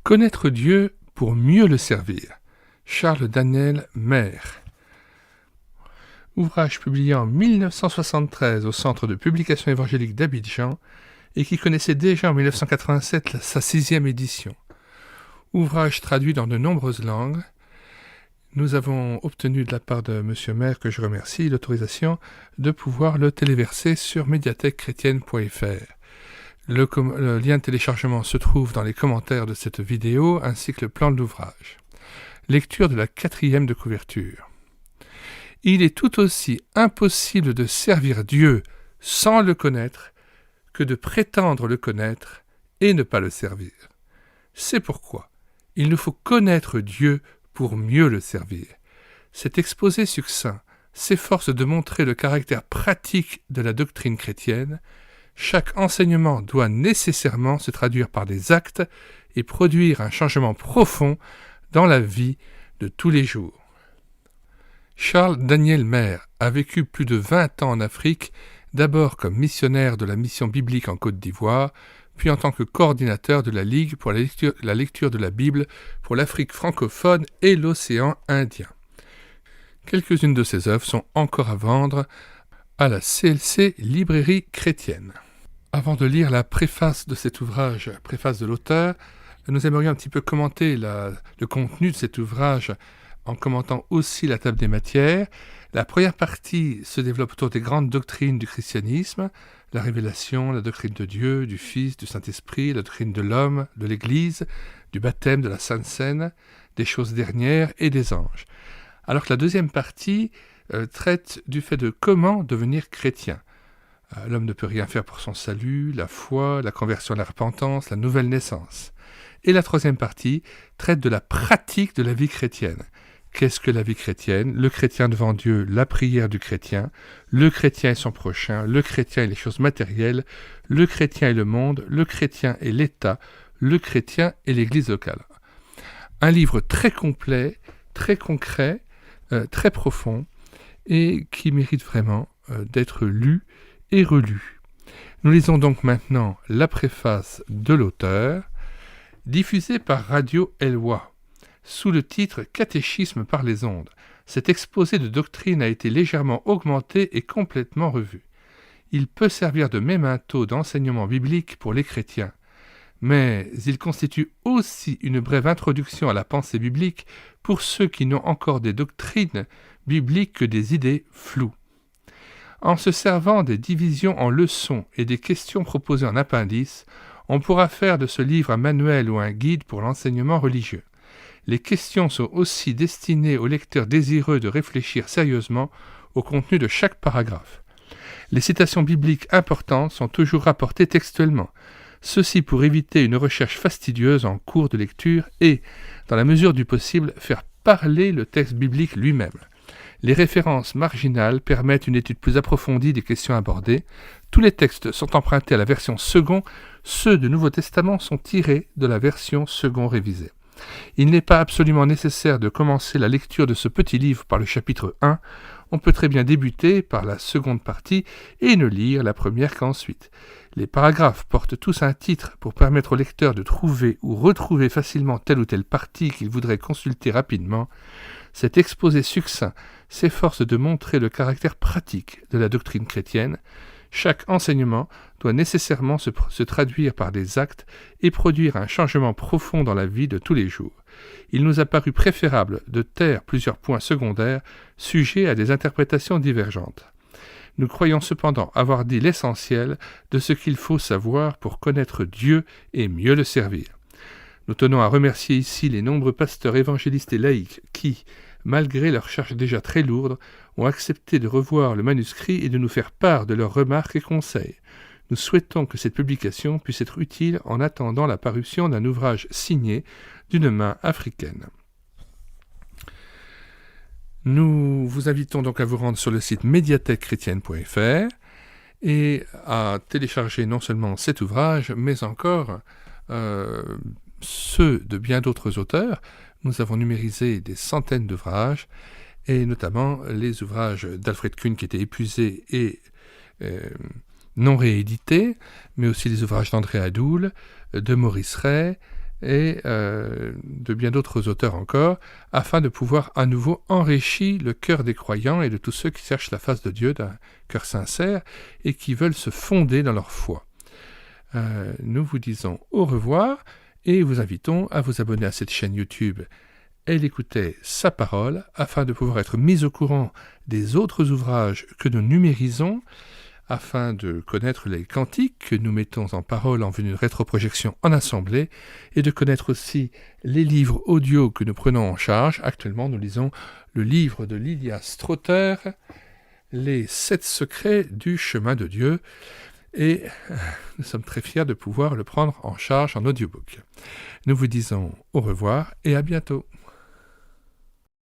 Connaître Dieu pour mieux le servir. Charles Daniel Maire. Ouvrage publié en 1973 au Centre de publication évangélique d'Abidjan et qui connaissait déjà en 1987 sa 6e édition. Ouvrage traduit dans de nombreuses langues. Nous avons obtenu de la part de M. Maire, que je remercie, l'autorisation de pouvoir le téléverser sur médiathèquechrétienne.fr. Le lien de téléchargement se trouve dans les commentaires de cette vidéo, ainsi que le plan de l'ouvrage. Lecture de la 4e de couverture. Il est tout aussi impossible de servir Dieu sans le connaître que de prétendre le connaître et ne pas le servir. C'est pourquoi il nous faut connaître Dieu pour mieux le servir. Cet exposé succinct s'efforce de montrer le caractère pratique de la doctrine chrétienne. Chaque enseignement doit nécessairement se traduire par des actes et produire un changement profond dans la vie de tous les jours. Charles Daniel Maire a vécu plus de 20 ans en Afrique, d'abord comme missionnaire de la mission biblique en Côte d'Ivoire, puis en tant que coordinateur de la Ligue pour la lecture de la Bible pour l'Afrique francophone et l'océan Indien. Quelques-unes de ses œuvres sont encore à vendre à la CLC Librairie chrétienne. Avant de lire la préface de cet ouvrage, préface de l'auteur, nous aimerions un petit peu commenter le contenu de cet ouvrage en commentant aussi la table des matières. La première partie se développe autour des grandes doctrines du christianisme, la révélation, la doctrine de Dieu, du Fils, du Saint-Esprit, la doctrine de l'homme, de l'Église, du baptême, de la Sainte Seine, des choses dernières et des anges. Alors que la deuxième partie traite du fait de comment devenir chrétien. L'homme ne peut rien faire pour son salut, la foi, la conversion à la repentance, la nouvelle naissance. Et la troisième partie traite de la pratique de la vie chrétienne. Qu'est-ce que la vie chrétienne? Le chrétien devant Dieu, la prière du chrétien, le chrétien et son prochain, le chrétien et les choses matérielles, le chrétien et le monde, le chrétien et l'État, le chrétien et l'Église locale. Un livre très complet, très concret, très profond et qui mérite vraiment d'être lu et relu. Nous lisons donc maintenant la préface de l'auteur, diffusée par Radio Eloi, sous le titre « Catéchisme par les ondes ». Cet exposé de doctrine a été légèrement augmenté et complètement revu. Il peut servir de memento d'enseignement biblique pour les chrétiens, mais il constitue aussi une brève introduction à la pensée biblique pour ceux qui n'ont encore des doctrines bibliques que des idées floues. En se servant des divisions en leçons et des questions proposées en appendice, on pourra faire de ce livre un manuel ou un guide pour l'enseignement religieux. Les questions sont aussi destinées aux lecteurs désireux de réfléchir sérieusement au contenu de chaque paragraphe. Les citations bibliques importantes sont toujours rapportées textuellement, ceci pour éviter une recherche fastidieuse en cours de lecture et, dans la mesure du possible, faire parler le texte biblique lui-même. Les références marginales permettent une étude plus approfondie des questions abordées. Tous les textes sont empruntés à la version second, ceux du Nouveau Testament sont tirés de la version second révisée. Il n'est pas absolument nécessaire de commencer la lecture de ce petit livre par le chapitre 1, on peut très bien débuter par la seconde partie et ne lire la première qu'ensuite. Les paragraphes portent tous un titre pour permettre au lecteur de trouver ou retrouver facilement telle ou telle partie qu'il voudrait consulter rapidement. Cet exposé succinct s'efforce de montrer le caractère pratique de la doctrine chrétienne. Chaque enseignement doit nécessairement se traduire par des actes et produire un changement profond dans la vie de tous les jours. Il nous a paru préférable de taire plusieurs points secondaires sujets à des interprétations divergentes. Nous croyons cependant avoir dit l'essentiel de ce qu'il faut savoir pour connaître Dieu et mieux le servir. Nous tenons à remercier ici les nombreux pasteurs évangélistes et laïcs qui, malgré leurs charges déjà très lourdes, ont accepté de revoir le manuscrit et de nous faire part de leurs remarques et conseils. Nous souhaitons que cette publication puisse être utile en attendant la parution d'un ouvrage signé d'une main africaine. Nous vous invitons donc à vous rendre sur le site médiathèquechrétienne.fr et à télécharger non seulement cet ouvrage, mais encore ceux de bien d'autres auteurs. Nous avons numérisé des centaines d'ouvrages, et notamment les ouvrages d'Alfred Kuhn qui étaient épuisés et non réédités, mais aussi les ouvrages d'André Adoul, de Maurice Ray, et de bien d'autres auteurs encore, afin de pouvoir à nouveau enrichir le cœur des croyants et de tous ceux qui cherchent la face de Dieu d'un cœur sincère et qui veulent se fonder dans leur foi. Nous vous disons au revoir et vous invitons à vous abonner à cette chaîne YouTube Elle écoutait sa parole afin de pouvoir être mis au courant des autres ouvrages que nous numérisons, afin de connaître les cantiques que nous mettons en parole en vue d'une rétroprojection en assemblée, et de connaître aussi les livres audio que nous prenons en charge. Actuellement, nous lisons le livre de Lilia Strotter, Les 7 secrets du chemin de Dieu, et nous sommes très fiers de pouvoir le prendre en charge en audiobook. Nous vous disons au revoir et à bientôt.